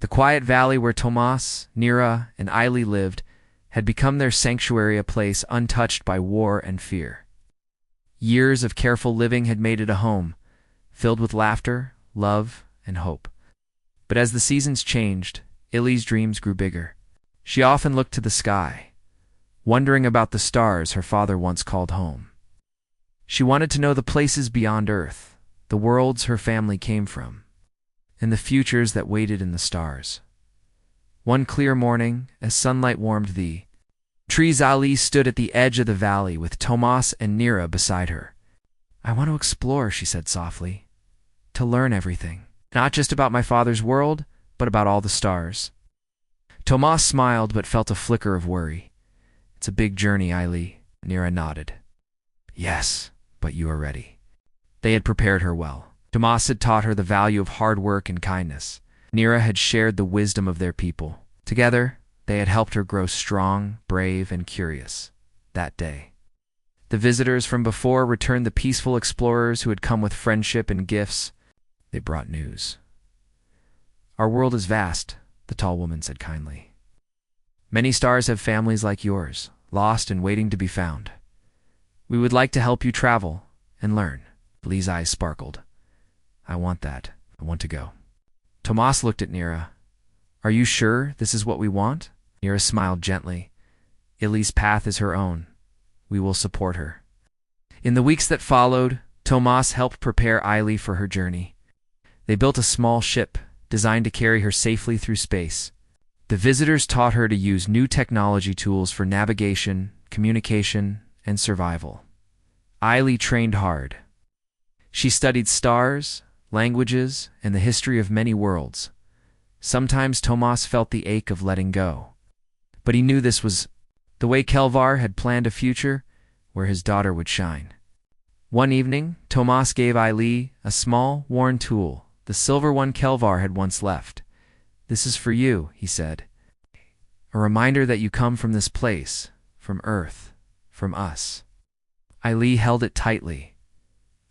The quiet valley where Tomas, Nira, and Ailey lived had become their sanctuary, a place untouched by war and fear. Years of careful living had made it a home, filled with laughter, love, and hope. But as the seasons changed, Ailey's dreams grew bigger. She often looked to the sky, wondering about the stars her father once called home. She wanted to know the places beyond Earth, the worlds her family came from, and the futures that waited in the stars. One clear morning, as sunlight warmed the trees, Ailey stood at the edge of the valley with Tomas and Nira beside her. "I want to explore," she said softly, "to learn everything, not just about my father's world, but about all the stars." Tomas smiled but felt a flicker of worry. "It's a big journey, Ailey." Nira nodded. "Yes, but you are ready." They had prepared her well. Tomas had taught her the value of hard work and kindness. Nira had shared the wisdom of their people. Together, they had helped her grow strong, brave, and curious. That day, the visitors from before returned, the peaceful explorers who had come with friendship and gifts. They brought news. "Our world is vast," the tall woman said kindly. "Many stars have families like yours, lost and waiting to be found. We would like to help you travel and learn." Lee's eyes sparkled. "I want that. I want to go." Tomas looked at Nira. "Are you sure this is what we want?" Nira smiled gently. "Ailey's path is her own. We will support her." In the weeks that followed, Tomas helped prepare Ailey for her journey. They built a small ship designed to carry her safely through space. The visitors taught her to use new technology tools for navigation, communication, and survival. Ailey trained hard. She studied stars, languages, and the history of many worlds. Sometimes Tomas felt the ache of letting go, but he knew this was the way Kelvar had planned a future where his daughter would shine. One evening, Tomas gave Ailey a small, worn tool, the silver one Kelvar had once left. "This is for you," he said. "A reminder that you come from this place, from Earth, from us." Ailey held it tightly.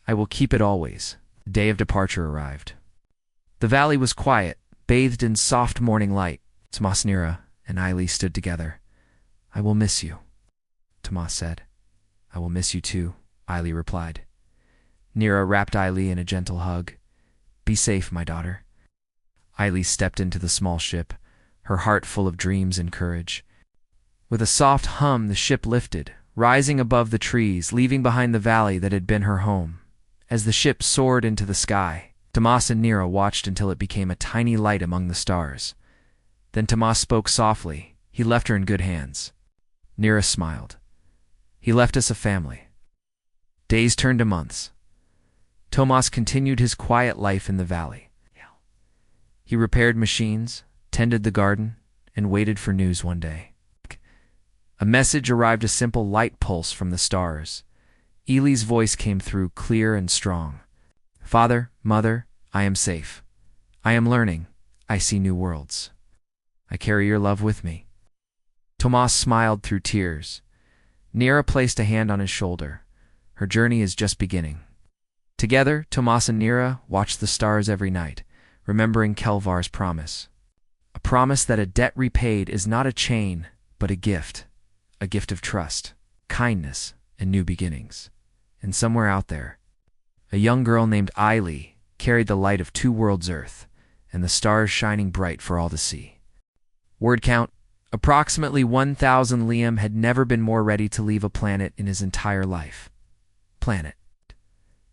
"I will keep it always." The day of departure arrived. The valley was quiet, bathed in soft morning light. Tomas, Nira, and Ailey stood together. "I will miss you," Tomas said. "I will miss you too," Ailey replied. Nira wrapped Ailey in a gentle hug. "Be safe, my daughter." Ailey stepped into the small ship, her heart full of dreams and courage. With a soft hum, the ship lifted, rising above the trees, leaving behind the valley that had been her home. As the ship soared into the sky, Tomas and Nira watched until it became a tiny light among the stars. Then Tomas spoke softly. He left her in good hands. Nira smiled. "He left us a family." Days turned to months. Tomas continued his quiet life in the valley. He repaired machines, tended the garden, and waited for news one day. A message arrived, a simple light pulse from the stars. Ailey's voice came through clear and strong. "Father, Mother, I am safe. I am learning. I see new worlds. I carry your love with me." Tomas smiled through tears. Nira placed a hand on his shoulder. "Her journey is just beginning." Together, Tomas and Nira watched the stars every night, remembering Kelvar's promise. A promise that a debt repaid is not a chain, but a gift of trust, kindness, and new beginnings. And somewhere out there, a young girl named Ailey carried the light of two worlds, Earth, and the stars shining bright for all to see. Word count: approximately 1,000. Liam had never been more ready to leave a planet in his entire life. Planet.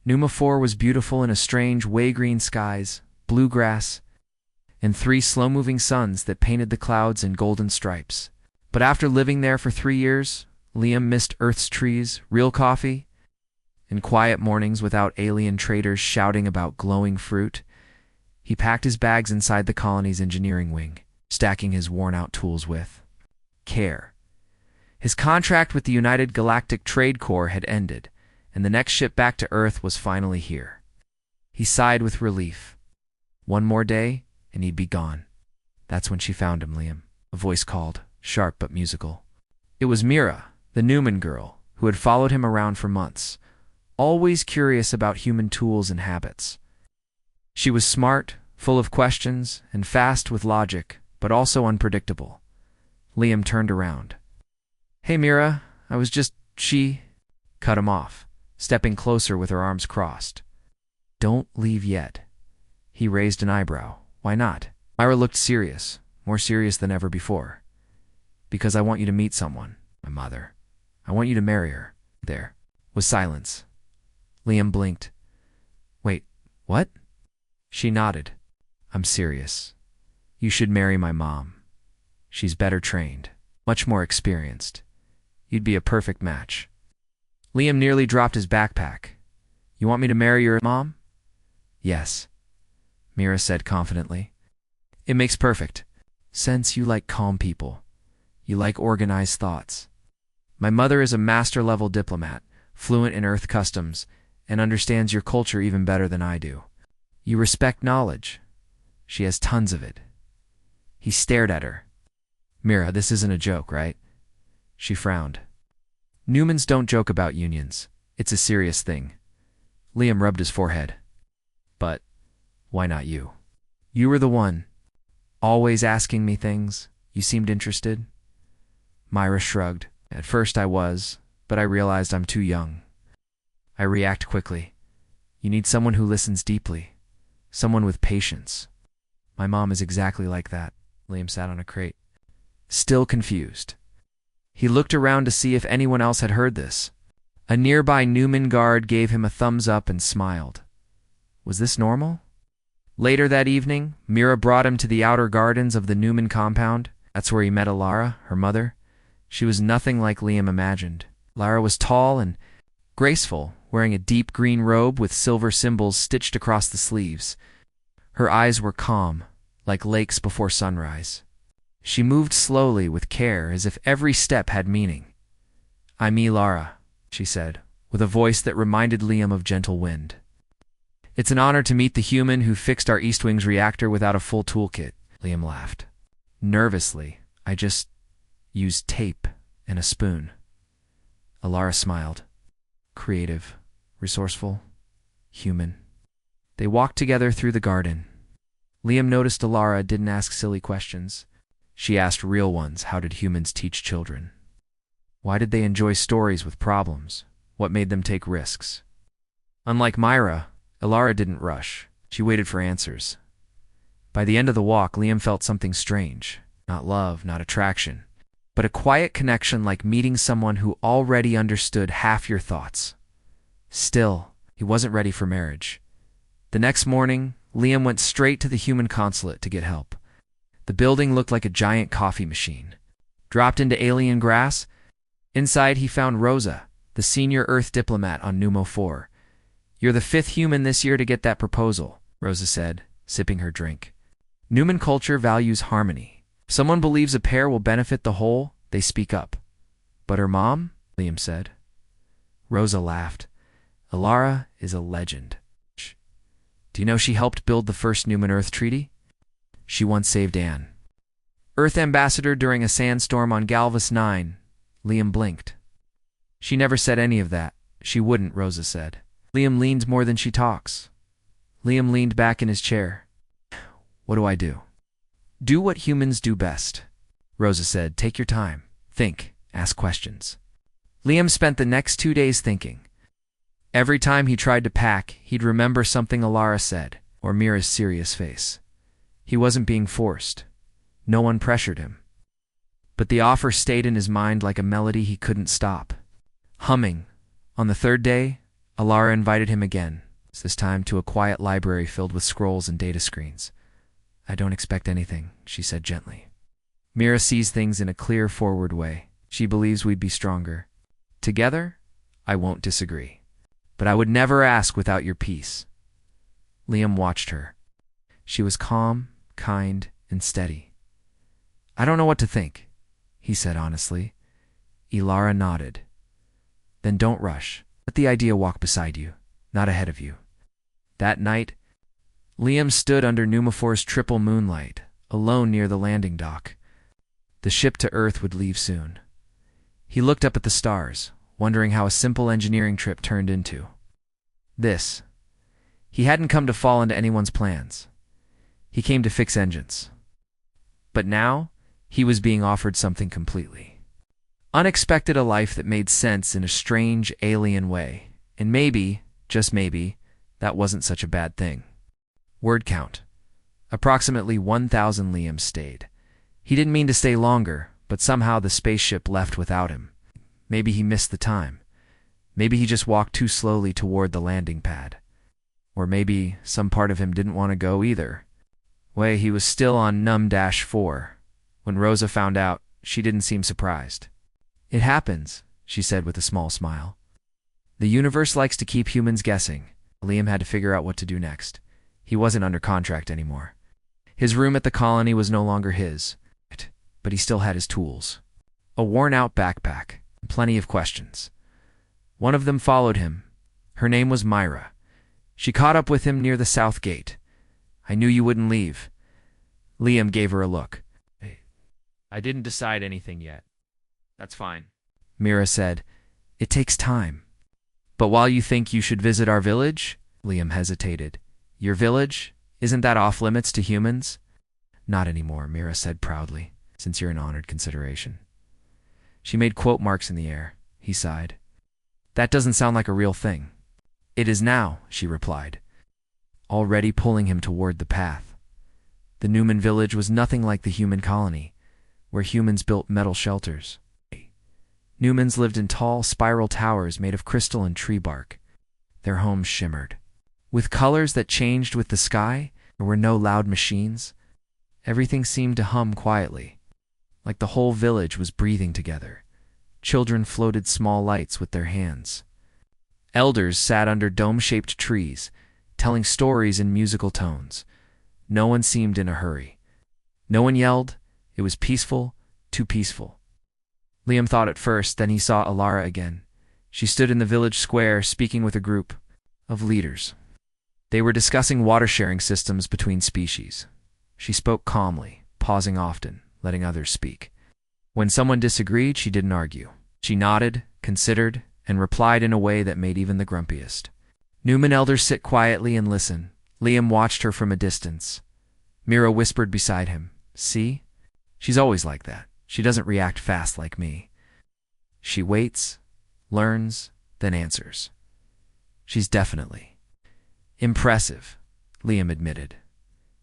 Numa 4 was beautiful in a strange way-green skies, blue grass, and 3 slow-moving suns that painted the clouds in golden stripes. But after living there for 3 years, Liam missed Earth's trees, real coffee, and quiet mornings without alien traders shouting about glowing fruit. He packed his bags inside the colony's engineering wing, stacking his worn-out tools with care. His contract with the United Galactic Trade Corps had ended, and the next ship back to Earth was finally here. He sighed with relief. One more day, and he'd be gone. That's when she found him, Liam, a voice called, sharp but musical. It was Mira, the Newman girl, who had followed him around for months, always curious about human tools and habits. She was smart, full of questions and fast with logic, but also unpredictable. Liam turned around. "Hey, Mira, I was just..." She cut him off, stepping closer with her arms crossed. "Don't leave yet." He raised an eyebrow. "Why not?" Myra looked serious, more serious than ever before. "Because I want you to meet someone, my mother. I want you to marry her." There was silence. Liam blinked. "Wait, what?" She nodded. "I'm serious. You should marry my mom. She's better trained, much more experienced. You'd be a perfect match." Liam nearly dropped his backpack. "You want me to marry your mom?" "Yes," Mira said confidently. "It makes perfect sense. You like calm people. You like organized thoughts. My mother is a master-level diplomat, fluent in Earth customs, and understands your culture even better than I do. You respect knowledge. She has tons of it." He stared at her. "Mira, this isn't a joke, right?" She frowned. "Newmans don't joke about unions. It's a serious thing." Liam rubbed his forehead. "But why not you? You were the one, always asking me things. You seemed interested." Myra shrugged. "At first I was, but I realized I'm too young. I react quickly. You need someone who listens deeply, someone with patience." "My mom is exactly like that." Liam sat on a crate, still confused. He looked around to see if anyone else had heard this. A nearby Newman guard gave him a thumbs up and smiled. Was this normal? Later that evening, Mira brought him to the outer gardens of the Newman compound. That's where he met Alara, her mother. She was nothing like Liam imagined. Lara was tall and graceful, wearing a deep green robe with silver symbols stitched across the sleeves. Her eyes were calm, like lakes before sunrise. She moved slowly with care, as if every step had meaning. "I'm Lara," she said, with a voice that reminded Liam of gentle wind. "It's an honor to meet the human who fixed our East Wing's reactor without a full toolkit." Liam laughed. "Nervously, I just used tape and a spoon." Alara smiled. "Creative, resourceful, human." They walked together through the garden. Liam noticed Alara didn't ask silly questions. She asked real ones. How did humans teach children? Why did they enjoy stories with problems? What made them take risks? Unlike Myra, Alara didn't rush. She waited for answers. By the end of the walk, Liam felt something strange. Not love, not attraction, but a quiet connection, like meeting someone who already understood half your thoughts. Still, he wasn't ready for marriage. The next morning, Liam went straight to the human consulate to get help. The building looked like a giant coffee machine. Dropped into alien grass, inside he found Rosa, the senior Earth diplomat on Numo 4. "You're the 5th human this year to get that proposal," Rosa said, sipping her drink. "Newman culture values harmony. If someone believes a pair will benefit the whole, they speak up." "But her mom?" Liam said. Rosa laughed. "Alara is a legend. Do you know she helped build the first Newman-Earth treaty? She once saved Anne, Earth ambassador, during a sandstorm on Galvus 9. Liam blinked. "She never said any of that. She wouldn't," Rosa said. Liam leans more than she talks. Liam leaned back in his chair. "What do I do?" "Do what humans do best," Rosa said. "Take your time. Think. Ask questions." Liam spent the next 2 days thinking. Every time he tried to pack, he'd remember something Alara said, or Mira's serious face. He wasn't being forced. No one pressured him. But the offer stayed in his mind like a melody he couldn't stop. Humming. On the 3rd day, Alara invited him again, this time to a quiet library filled with scrolls and data screens. "I don't expect anything," she said gently. "Mira sees things in a clear, forward way. She believes we'd be stronger. Together, I won't disagree. But I would never ask without your peace." Liam watched her. She was calm, kind, and steady. "I don't know what to think," he said honestly. Alara nodded. "Then don't rush. Let the idea walk beside you, not ahead of you." That night, Liam stood under Numafor's triple moonlight, alone near the landing dock. The ship to Earth would leave soon. He looked up at the stars, wondering how a simple engineering trip turned into this. He hadn't come to fall into anyone's plans. He came to fix engines. But now, he was being offered something completely unexpected, a life that made sense in a strange, alien way. And maybe, just maybe, that wasn't such a bad thing. Word count. Approximately 1,000. Liam stayed. He didn't mean to stay longer, but somehow the spaceship left without him. Maybe he missed the time. Maybe he just walked too slowly toward the landing pad. Or maybe some part of him didn't want to go either. He was still on Num-4. When Rosa found out, she didn't seem surprised. "It happens," she said with a small smile. "The universe likes to keep humans guessing." Liam had to figure out what to do next. He wasn't under contract anymore. His room at the colony was no longer his, but he still had his tools. A worn-out backpack, and plenty of questions. One of them followed him. Her name was Myra. She caught up with him near the south gate. "I knew you wouldn't leave." Liam gave her a look. "I didn't decide anything yet." "That's fine," Myra said. "It takes time." "But while you think you should visit our village?" Liam hesitated. "Your village? Isn't that off-limits to humans?" "Not anymore," Myra said proudly, "since you're an honored consideration." She made quote marks in the air. He sighed. "That doesn't sound like a real thing." "It is now," she replied, already pulling him toward the path. The Newman village was nothing like the human colony, where humans built metal shelters. Newmans lived in tall, spiral towers made of crystal and tree bark. Their homes shimmered. With colors that changed with the sky, there were no loud machines. Everything seemed to hum quietly, like the whole village was breathing together. Children floated small lights with their hands. Elders sat under dome-shaped trees, telling stories in musical tones. No one seemed in a hurry. No one yelled. It was peaceful, too peaceful. Liam thought at first, then he saw Alara again. She stood in the village square, speaking with a group of leaders. They were discussing water-sharing systems between species. She spoke calmly, pausing often, letting others speak. When someone disagreed, she didn't argue. She nodded, considered, and replied in a way that made even the grumpiest. Newman elders sit quietly and listen. Liam watched her from a distance. Mira whispered beside him, "See? She's always like that. She doesn't react fast like me. She waits, learns, then answers. She's definitely impressive," Liam admitted.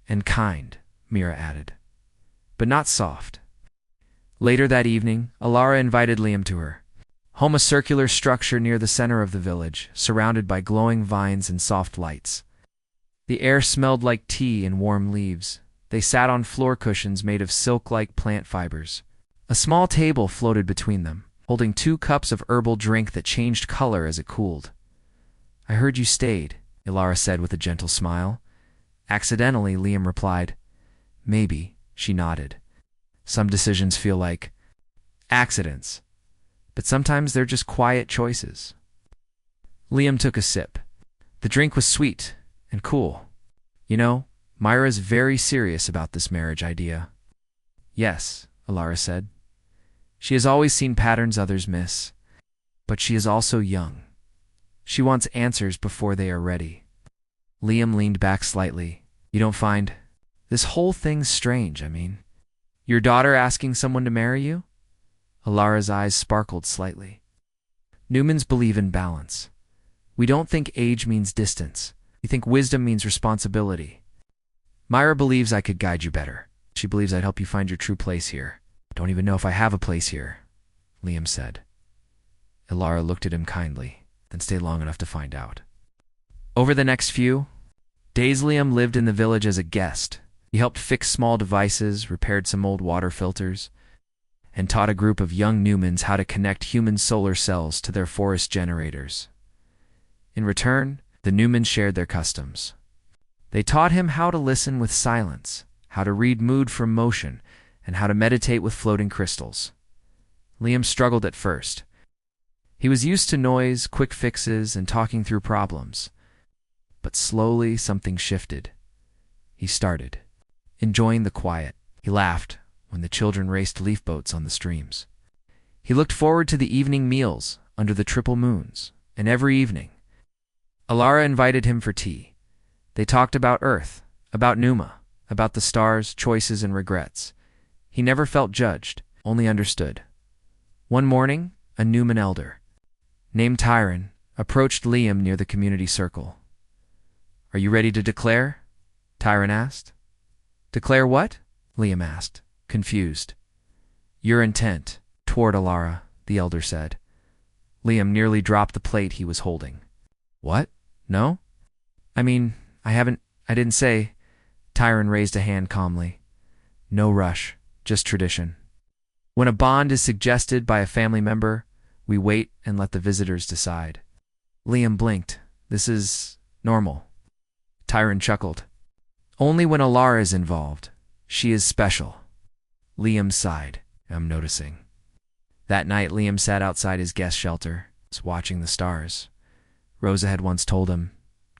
"And kind," Mira added. "But not soft." Later that evening, Alara invited Liam to her home, a circular structure near the center of the village, surrounded by glowing vines and soft lights. The air smelled like tea and warm leaves. They sat on floor cushions made of silk-like plant fibers. A small table floated between them, holding 2 cups of herbal drink that changed color as it cooled. "I heard you stayed," Alara said with a gentle smile. "Accidentally," Liam replied. "Maybe," she nodded. "Some decisions feel like accidents, but sometimes they're just quiet choices." Liam took a sip. The drink was sweet and cool. "You know, Myra's very serious about this marriage idea." "Yes," Alara said. "She has always seen patterns others miss. But she is also young. She wants answers before they are ready." Liam leaned back slightly. "You don't find this whole thing strange, I mean? Your daughter asking someone to marry you?" Alara's eyes sparkled slightly. "Newmans believe in balance. We don't think age means distance. We think wisdom means responsibility. Myra believes I could guide you better. She believes I'd help you find your true place here." "Don't even know if I have a place here," Liam said. Alara looked at him kindly, then stayed long enough to find out. Over the next few days, Liam lived in the village as a guest. He helped fix small devices, repaired some old water filters, and taught a group of young Newmans how to connect human solar cells to their forest generators. In return, the Newmans shared their customs. They taught him how to listen with silence, how to read mood from motion, and how to meditate with floating crystals. Liam struggled at first. He was used to noise, quick fixes, and talking through problems. But slowly something shifted. He started enjoying the quiet. He laughed when the children raced leaf boats on the streams. He looked forward to the evening meals under the triple moons, and every evening, Alara invited him for tea. They talked about Earth, about Numa, about the stars, choices, and regrets. He never felt judged, only understood. One morning, a Newman elder, named Tyron, approached Liam near the community circle. "Are you ready to declare?" Tyron asked. "Declare what?" Liam asked, confused. "Your intent toward Alara," the elder said. Liam nearly dropped the plate he was holding. "What? No? I didn't say." Tyron raised a hand calmly. "No rush, just tradition. When a bond is suggested by a family member, we wait and let the visitors decide." Liam blinked. "This is normal." Tyron chuckled. "Only when Alara is involved. She is special." Liam sighed. "I'm noticing." That night, Liam sat outside his guest shelter, watching the stars. Rosa had once told him,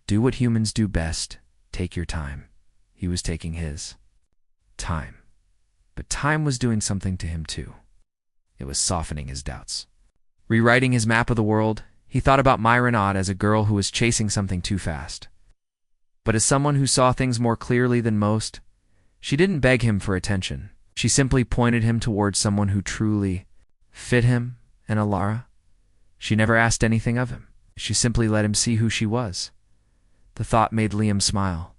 "Do what humans do best. Take your time." He was taking his time. But time was doing something to him too. It was softening his doubts. Rewriting his map of the world, he thought about Myron Ott as a girl who was chasing something too fast. But as someone who saw things more clearly than most, she didn't beg him for attention. She simply pointed him towards someone who truly fit him and Alara. She never asked anything of him. She simply let him see who she was. The thought made Liam smile.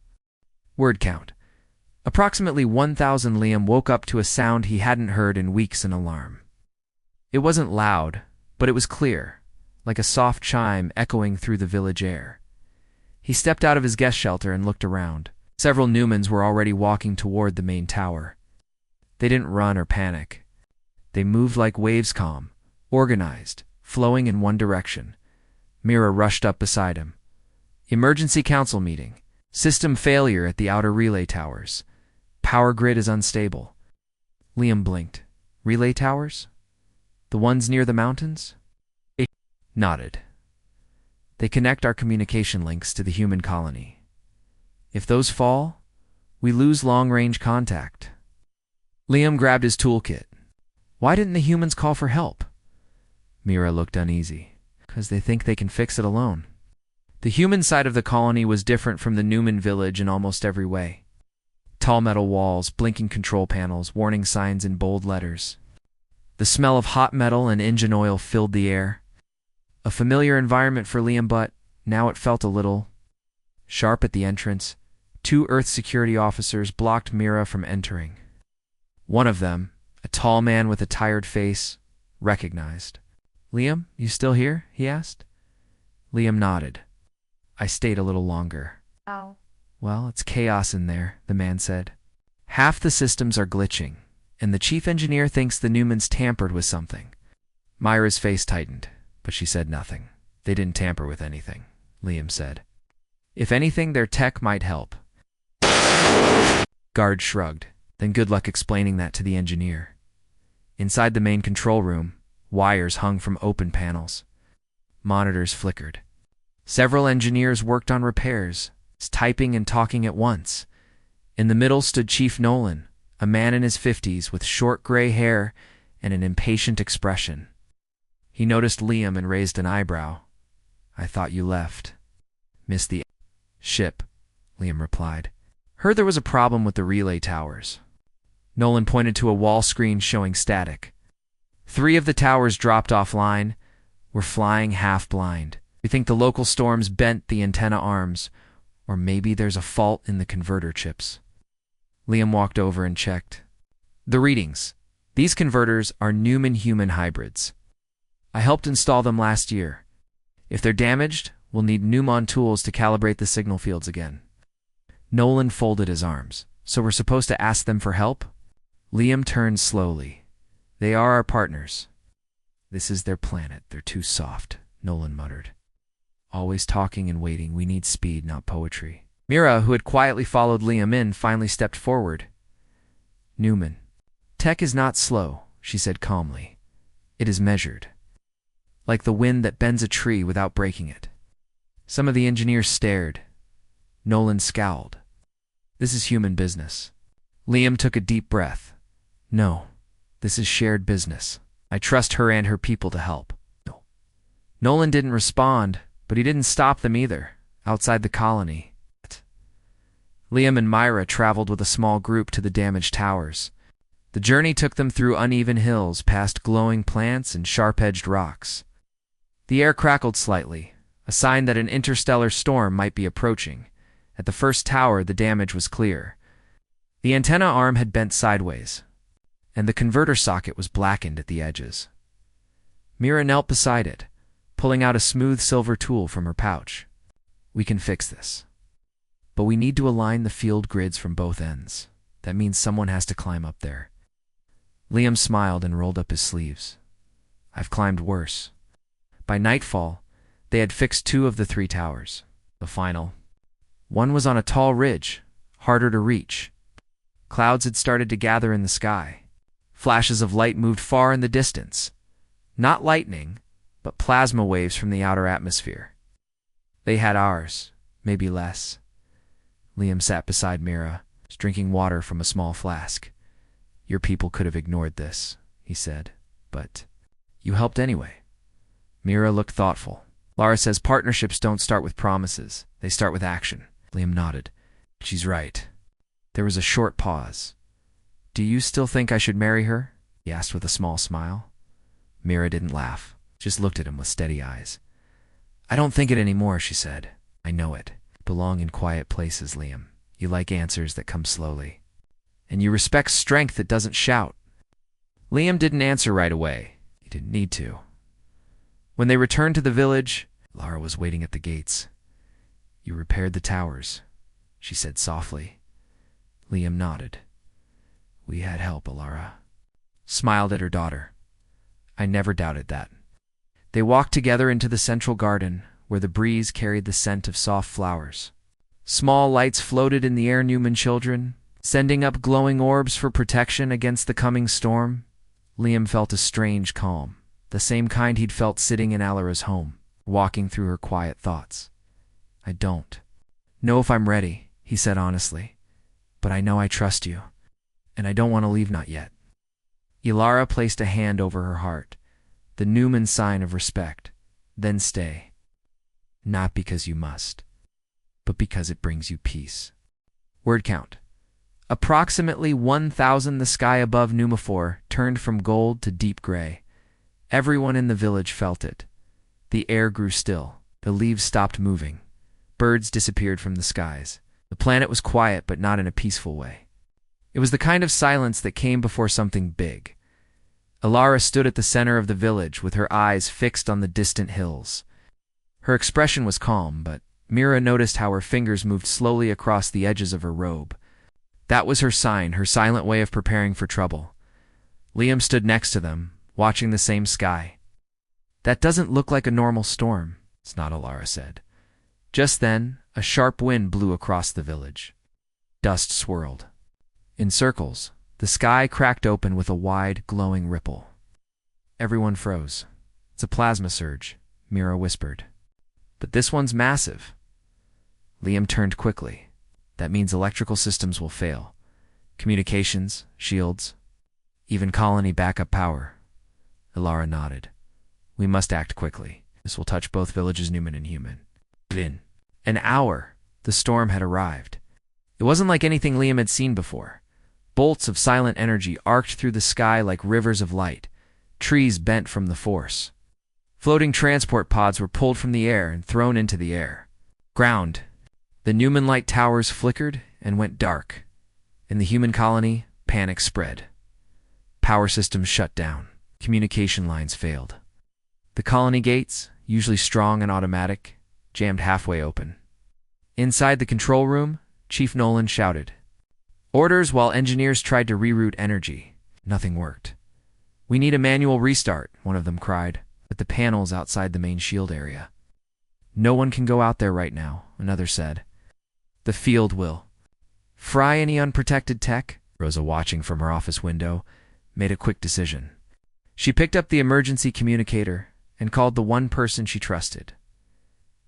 Word count. Approximately 1,000. Liam woke up to a sound he hadn't heard in weeks, an alarm. It wasn't loud, but it was clear, like a soft chime echoing through the village air. He stepped out of his guest shelter and looked around. Several Newmans were already walking toward the main tower. They didn't run or panic. They moved like waves, calm, organized, flowing in one direction. Mira rushed up beside him. "Emergency council meeting. System failure at the outer relay towers. Power grid is unstable." Liam blinked. "Relay towers? The ones near the mountains?" It nodded. "They connect our communication links to the human colony. If those fall, we lose long-range contact." Liam grabbed his toolkit. "Why didn't the humans call for help?" Mira looked uneasy. "'Cause they think they can fix it alone." The human side of the colony was different from the Newman village in almost every way. Tall metal walls, blinking control panels, warning signs in bold letters. The smell of hot metal and engine oil filled the air. A familiar environment for Liam, but now it felt a little sharp. At the entrance, 2 Earth security officers blocked Mira from entering. One of them, a tall man with a tired face, recognized. "Liam, you still here?" he asked. Liam nodded. "I stayed a little longer." Oh. "Well, it's chaos in there," the man said. "Half the systems are glitching, and the chief engineer thinks the Newmans tampered with something." Myra's face tightened, but she said nothing. "They didn't tamper with anything," Liam said. "If anything, their tech might help." Guard shrugged. "Then good luck explaining that to the engineer." Inside the main control room, wires hung from open panels. Monitors flickered. Several engineers worked on repairs, typing and talking at once. In the middle stood Chief Nolan, a man in his 50s with short gray hair and an impatient expression. He noticed Liam and raised an eyebrow. "I thought you left." "Missed the ship," Liam replied. "Heard there was a problem with the relay towers." Nolan pointed to a wall screen showing static. 3 of the towers dropped offline, were flying half blind. "We think the local storms bent the antenna arms, or maybe there's a fault in the converter chips." Liam walked over and checked. "The readings. These converters are Newman-human hybrids. I helped install them last year. If they're damaged, we'll need Newman tools to calibrate the signal fields again." Nolan folded his arms. "So we're supposed to ask them for help?" Liam turned slowly. "They are our partners." "This is their planet. They're too soft," Nolan muttered. "Always talking and waiting. We need speed, not poetry." Mira, who had quietly followed Liam in, finally stepped forward. "Newman. Tech is not slow," she said calmly. "It is measured. Like the wind that bends a tree without breaking it." Some of the engineers stared. Nolan scowled. "This is human business." Liam took a deep breath. "No, this is shared business. I trust her and her people to help." No. Nolan didn't respond, but he didn't stop them either, outside the colony. Liam and Myra traveled with a small group to the damaged towers. The journey took them through uneven hills, past glowing plants and sharp-edged rocks. The air crackled slightly, a sign that an interstellar storm might be approaching. At the first tower, the damage was clear. The antenna arm had bent sideways, and the converter socket was blackened at the edges. Mira knelt beside it, pulling out a smooth silver tool from her pouch. "We can fix this. But we need to align the field grids from both ends. That means someone has to climb up there." Liam smiled and rolled up his sleeves. "I've climbed worse." By nightfall, they had fixed 2 of the 3 towers. The final one was on a tall ridge, harder to reach. Clouds had started to gather in the sky. Flashes of light moved far in the distance. Not lightning, but plasma waves from the outer atmosphere. They had ours, maybe less. Liam sat beside Mira, drinking water from a small flask. "Your people could have ignored this," he said, "but you helped anyway." Mira looked thoughtful. "Lara says partnerships don't start with promises, they start with action." Liam nodded. "She's right." There was a short pause. "Do you still think I should marry her?" he asked with a small smile. Mira didn't laugh, just looked at him with steady eyes. "I don't think it anymore," she said. "I know it. Belong in quiet places, Liam. You like answers that come slowly. And you respect strength that doesn't shout." Liam didn't answer right away. He didn't need to. When they returned to the village, Lara was waiting at the gates. "You repaired the towers," she said softly. Liam nodded. "We had help," Alara smiled at her daughter. "I never doubted that." They walked together into the central garden, where the breeze carried the scent of soft flowers. Small lights floated in the air, Newman children, sending up glowing orbs for protection against the coming storm. Liam felt a strange calm, the same kind he'd felt sitting in Alara's home, walking through her quiet thoughts. "I don't know if I'm ready," he said honestly, "but I know I trust you, and I don't want to leave not yet." Ilara placed a hand over her heart, the Newman sign of respect. "Then stay. Not because you must, but because it brings you peace." Word count. Approximately 1,000. The sky above Numafor turned from gold to deep gray. Everyone in the village felt it. The air grew still. The leaves stopped moving. Birds disappeared from the skies. The planet was quiet, but not in a peaceful way. It was the kind of silence that came before something big. Alara stood at the center of the village with her eyes fixed on the distant hills. Her expression was calm, but Mira noticed how her fingers moved slowly across the edges of her robe. That was her sign, her silent way of preparing for trouble. Liam stood next to them, watching the same sky. "That doesn't look like a normal storm," it's not, Alara said. Just then, a sharp wind blew across the village. Dust swirled. In circles, the sky cracked open with a wide, glowing ripple. Everyone froze. "It's a plasma surge," Mira whispered. "But this one's massive." Liam turned quickly. "That means electrical systems will fail. Communications, shields, even colony backup power." Ilara nodded. "We must act quickly. This will touch both villages, Newman and human." In an hour, the storm had arrived. It wasn't like anything Liam had seen before. Bolts of silent energy arced through the sky like rivers of light. Trees bent from the force. Floating transport pods were pulled from the air and thrown into the air. Ground. The Newman light towers flickered and went dark. In the human colony, panic spread. Power systems shut down. Communication lines failed. The colony gates, usually strong and automatic, jammed halfway open. Inside the control room, Chief Nolan shouted orders while engineers tried to reroute energy. Nothing worked. "We need a manual restart," one of them cried, at the panels outside the main shield area. "No one can go out there right now," another said. "The field will fry any unprotected tech." Rosa, watching from her office window, made a quick decision. She picked up the emergency communicator and called the one person she trusted.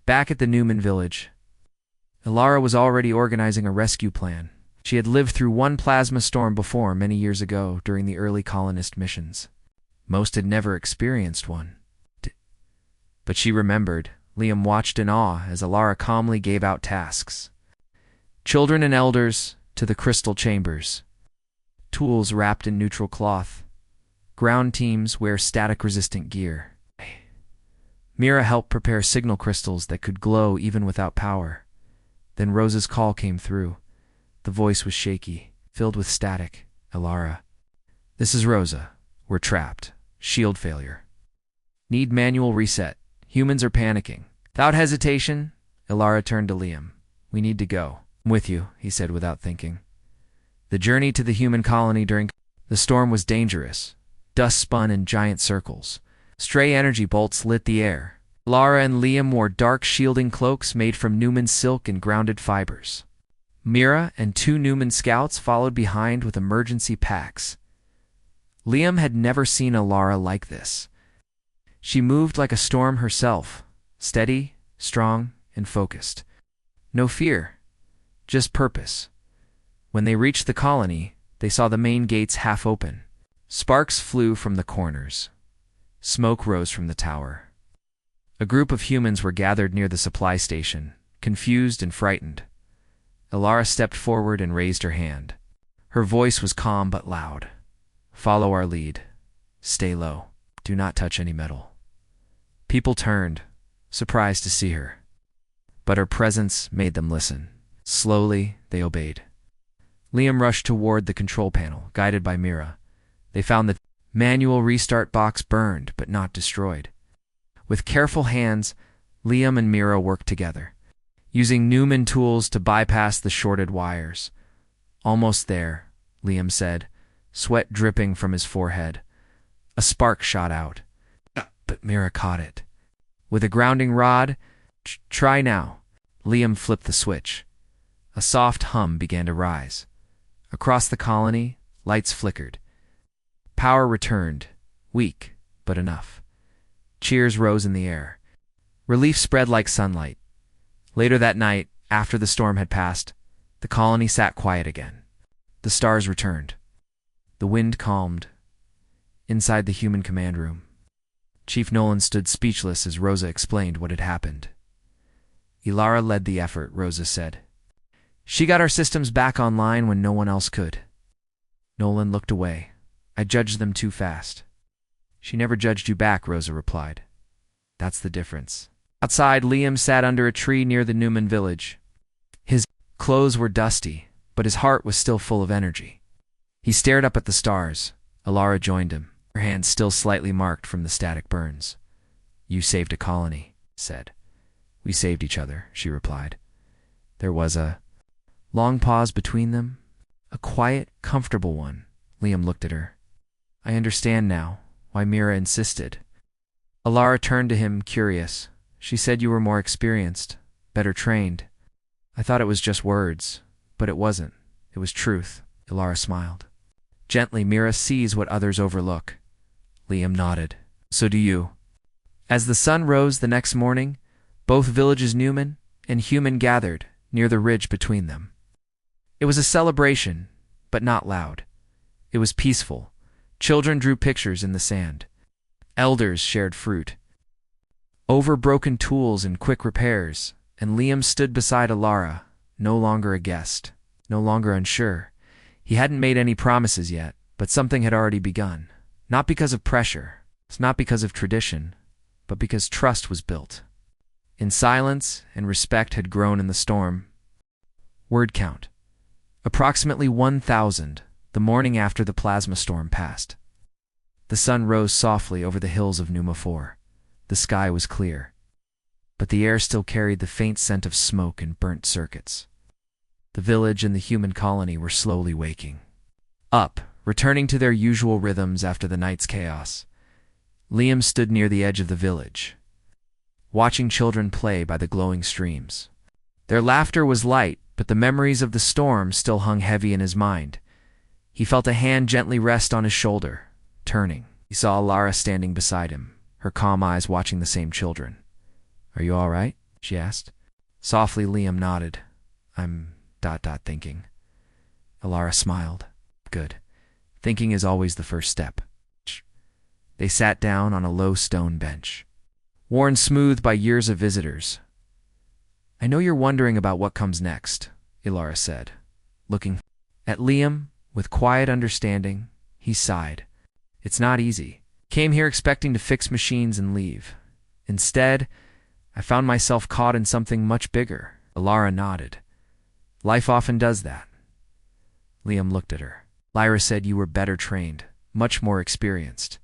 Back at the Newman village, Ilara was already organizing a rescue plan. She had lived through one plasma storm before many years ago during the early colonist missions. Most had never experienced one. But she remembered. Liam watched in awe as Ilara calmly gave out tasks. Children and elders to the crystal chambers. Tools wrapped in neutral cloth. Ground teams wear static-resistant gear. Mira helped prepare signal crystals that could glow even without power. Then Rosa's call came through. The voice was shaky, filled with static. Ilara. This is Rosa. We're trapped. Shield failure. Need manual reset. Humans are panicking. Without hesitation, Ilara turned to Liam. We need to go. I'm with you, he said without thinking. The journey to the human colony during the storm was dangerous. Dust spun in giant circles. Stray energy bolts lit the air. Ilara and Liam wore dark shielding cloaks made from Newman silk and grounded fibers. Mira and 2 Newman scouts followed behind with emergency packs. Liam had never seen Ilara like this. She moved like a storm herself, steady, strong, and focused. No fear, just purpose. When they reached the colony, they saw the main gates half open. Sparks flew from the corners. Smoke rose from the tower. A group of humans were gathered near the supply station, confused and frightened. Ilara stepped forward and raised her hand. Her voice was calm but loud. Follow our lead. Stay low. Do not touch any metal. People turned, surprised to see her. But her presence made them listen. Slowly, they obeyed. Liam rushed toward the control panel, guided by Mira. They found the manual restart box burned but not destroyed. With careful hands, Liam and Mira worked together, using Newman tools to bypass the shorted wires. Almost there, Liam said, sweat dripping from his forehead. A spark shot out, but Mira caught it. With a grounding rod, try now. Liam flipped the switch. A soft hum began to rise. Across the colony, lights flickered. Power returned, weak, but enough. Cheers rose in the air. Relief spread like sunlight. Later that night, after the storm had passed, the colony sat quiet again. The stars returned. The wind calmed. Inside the human command room, Chief Nolan stood speechless as Rosa explained what had happened. Ilara led the effort, Rosa said. She got our systems back online when no one else could. Nolan looked away. I judged them too fast. She never judged you back, Rosa replied. That's the difference. Outside, Liam sat under a tree near the Newman village. His clothes were dusty, but his heart was still full of energy. He stared up at the stars. Ilara joined him, her hands still slightly marked from the static burns. You saved a colony, he said. We saved each other, she replied. There was a long pause between them, a quiet, comfortable one. Liam looked at her. I understand now why Mira insisted. Ilara turned to him, curious. She said you were more experienced, better trained. I thought it was just words, but it wasn't. It was truth. Ilara smiled. Gently, Mira sees what others overlook. Liam nodded. So do you. As the sun rose the next morning, both villages Newman and human gathered near the ridge between them. It was a celebration, but not loud. It was peaceful. Children drew pictures in the sand. Elders shared fruit. Over broken tools and quick repairs, and Liam stood beside Ilara, no longer a guest, no longer unsure. He hadn't made any promises yet, but something had already begun. Not because of pressure, not because of tradition, but because trust was built. In silence and respect had grown in the storm. Word count. Approximately 1,000, the morning after the plasma storm passed. The sun rose softly over the hills of Numa 4. The sky was clear, but the air still carried the faint scent of smoke and burnt circuits. The village and the human colony were slowly waking up, returning to their usual rhythms after the night's chaos. Liam stood near the edge of the village, watching children play by the glowing streams. Their laughter was light, but the memories of the storm still hung heavy in his mind. He felt a hand gently rest on his shoulder. Turning, he saw Ilara standing beside him, her calm eyes watching the same children. Are you all right? She asked. Softly, Liam nodded. I'm ... thinking. Ilara smiled. Good. Thinking is always the first step. They sat down on a low stone bench, worn smooth by years of visitors. I know you're wondering about what comes next, Ilara said, looking at Liam with quiet understanding. He sighed. It's not easy. Came here expecting to fix machines and leave. Instead, I found myself caught in something much bigger. Ilara nodded. Life often does that. Liam looked at her. Lyra said you were better trained, much more experienced.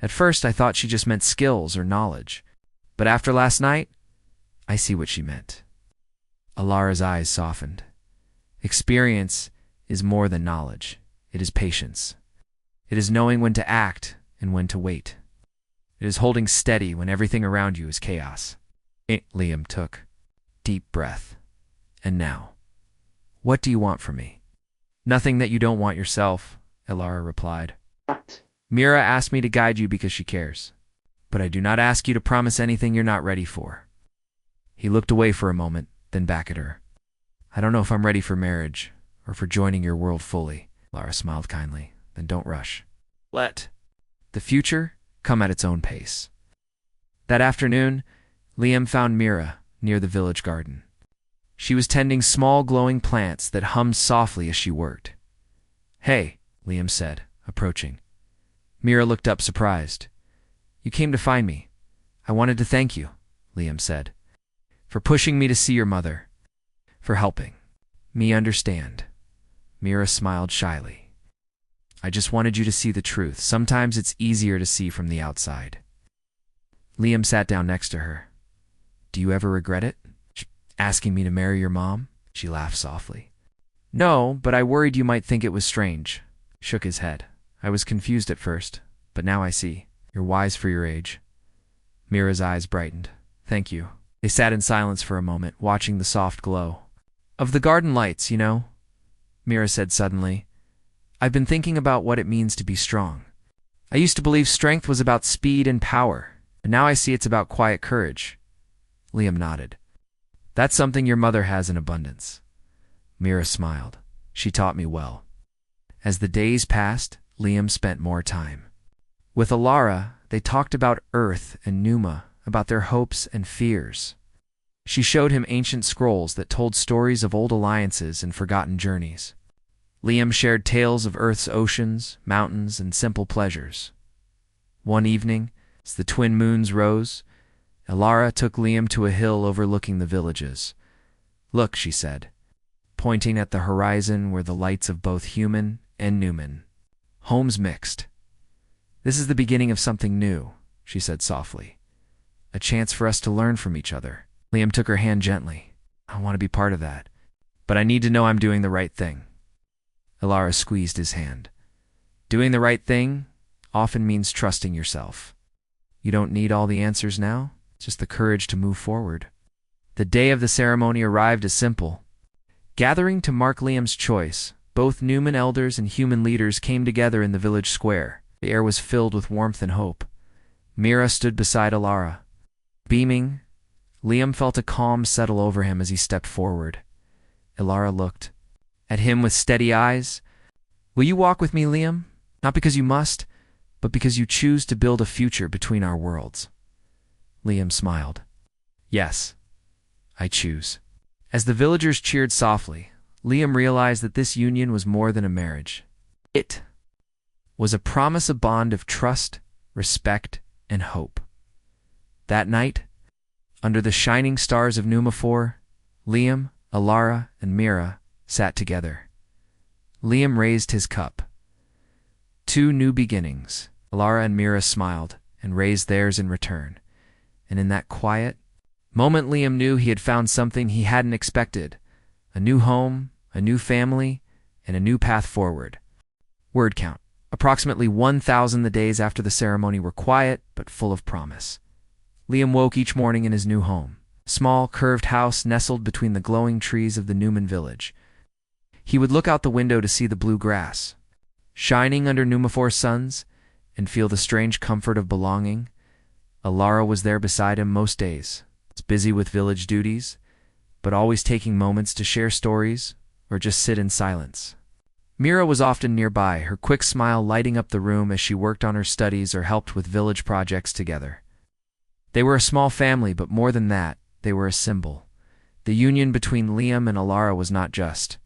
At first, I thought she just meant skills or knowledge. But after last night, I see what she meant. Ilara's eyes softened. Experience is more than knowledge. It is patience. It is knowing when to act and when to wait. It is holding steady when everything around you is chaos. Liam took deep breath. And now, what do you want from me? Nothing that you don't want yourself, Ilara replied. What? Mira asked me to guide you because she cares. But I do not ask you to promise anything you're not ready for. He looked away for a moment, then back at her. I don't know if I'm ready for marriage, or for joining your world fully. Lara smiled kindly. Then don't rush. Let the future come at its own pace. That afternoon, Liam found Mira near the village garden. She was tending small glowing plants that hummed softly as she worked. Hey, Liam said, approaching. Mira looked up surprised. You came to find me. I wanted to thank you, Liam said, for pushing me to see your mother, for helping me understand. Mira smiled shyly. I just wanted you to see the truth. Sometimes it's easier to see from the outside. Liam sat down next to her. Do you ever regret it? Asking me to marry your mom? She laughed softly. No, but I worried you might think it was strange. Shook his head. I was confused at first, but now I see. You're wise for your age. Mira's eyes brightened. Thank you. They sat in silence for a moment, watching the soft glow. Of the garden lights, you know, Mira said suddenly. I've been thinking about what it means to be strong. I used to believe strength was about speed and power, but now I see it's about quiet courage. Liam nodded. That's something your mother has in abundance. Mira smiled. She taught me well. As the days passed, Liam spent more time. With Ilara, they talked about Earth and Numa, about their hopes and fears. She showed him ancient scrolls that told stories of old alliances and forgotten journeys. Liam shared tales of Earth's oceans, mountains, and simple pleasures. One evening, as the twin moons rose, Ilara took Liam to a hill overlooking the villages. Look, she said, pointing at the horizon where the lights of both human and Numan. Homes mixed. This is the beginning of something new, she said softly. A chance for us to learn from each other. Liam took her hand gently. I want to be part of that, but I need to know I'm doing the right thing. Ilara squeezed his hand. Doing the right thing often means trusting yourself. You don't need all the answers now, just the courage to move forward. The day of the ceremony arrived as simple. Gathering to mark Liam's choice, both Numan elders and human leaders came together in the village square. The air was filled with warmth and hope. Mira stood beside Ilara. Beaming, Liam felt a calm settle over him as he stepped forward. Ilara looked at him with steady eyes. Will you walk with me, Liam? Not because you must, but because you choose to build a future between our worlds. Liam smiled. Yes, I choose. As the villagers cheered softly, Liam realized that this union was more than a marriage. It was a promise, a bond of trust, respect, and hope. That night, under the shining stars of Numafor, Liam, Ilara, and Mira sat together. Liam raised his cup. Two new beginnings. Ilara and Mira smiled and raised theirs in return. And in that quiet moment, Liam knew he had found something he hadn't expected. A new home, a new family, and a new path forward. Word count. Approximately 1,000 the days after the ceremony were quiet but full of promise. Liam woke each morning in his new home, a small, curved house nestled between the glowing trees of the Numan village. He would look out the window to see the blue grass, shining under Numafor's suns, and feel the strange comfort of belonging. Ilara was there beside him most days, busy with village duties, but always taking moments to share stories or just sit in silence. Mira was often nearby, her quick smile lighting up the room as she worked on her studies or helped with village projects together. They were a small family, but more than that, they were a symbol. The union between Liam and Alara was not just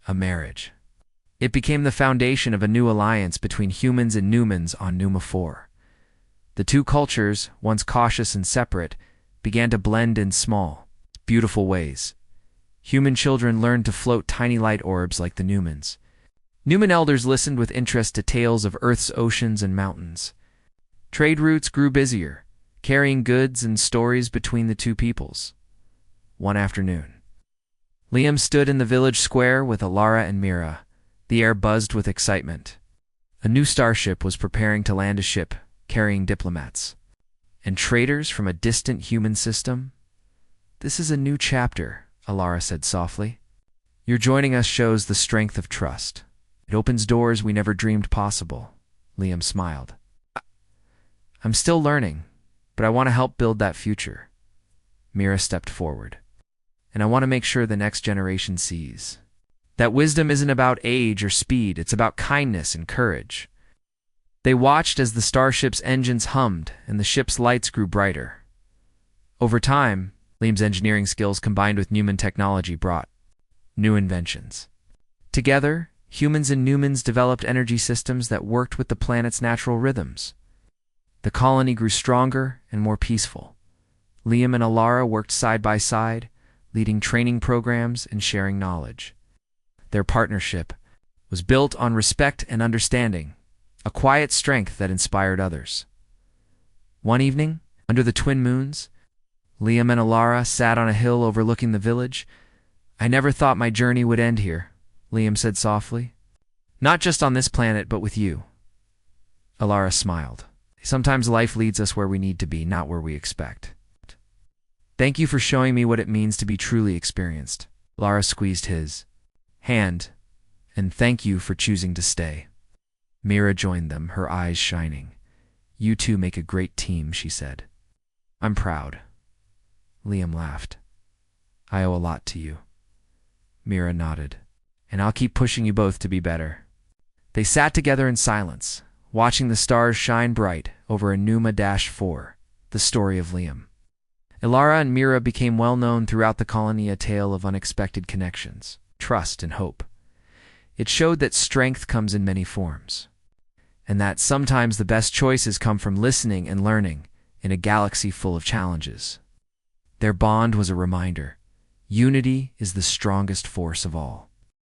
a marriage. It became the foundation of a new alliance between humans and Numans on Numa 4. The two cultures, once cautious and separate, began to blend in small, beautiful ways. Human children learned to float tiny light orbs like the Numans. Numan elders listened with interest to tales of Earth's oceans and mountains. Trade routes grew busier, carrying goods and stories between the two peoples. One afternoon, Liam stood in the village square with Alara and Mira. The air buzzed with excitement. A new starship was preparing to land a ship carrying diplomats and traders from a distant human system. "This is a new chapter," Alara said softly. "Your joining us shows the strength of trust. It opens doors we never dreamed possible." Liam smiled. "I'm still learning, but I want to help build that future." Mira stepped forward. "And I want to make sure the next generation sees that wisdom isn't about age or speed, it's about kindness and courage." They watched as the starship's engines hummed and the ship's lights grew brighter. Over time, Liam's engineering skills combined with Numan technology brought new inventions. Together, humans and Numans developed energy systems that worked with the planet's natural rhythms. The colony grew stronger and more peaceful. Liam and Alara worked side by side, leading training programs and sharing knowledge. Their partnership was built on respect and understanding, a quiet strength that inspired others. One evening, under the twin moons, Liam and Alara sat on a hill overlooking the village. "I never thought my journey would end here," Liam said softly. "Not just on this planet, but with you." Alara smiled. "Sometimes life leads us where we need to be, not where we expect." "Thank you for showing me what it means to be truly experienced." Alara squeezed his hand. "And thank you for choosing to stay." Mira joined them, her eyes shining. "You two make a great team," she said. "I'm proud." Liam laughed. "I owe a lot to you." Mira nodded. "And I'll keep pushing you both to be better." They sat together in silence, watching the stars shine bright over Enuma 4, the story of Liam. Alara and Mira became well known throughout the colony, a tale of unexpected connections, trust, and hope. It showed that strength comes in many forms, and that sometimes the best choices come from listening and learning in a galaxy full of challenges. Their bond was a reminder: unity is the strongest force of all.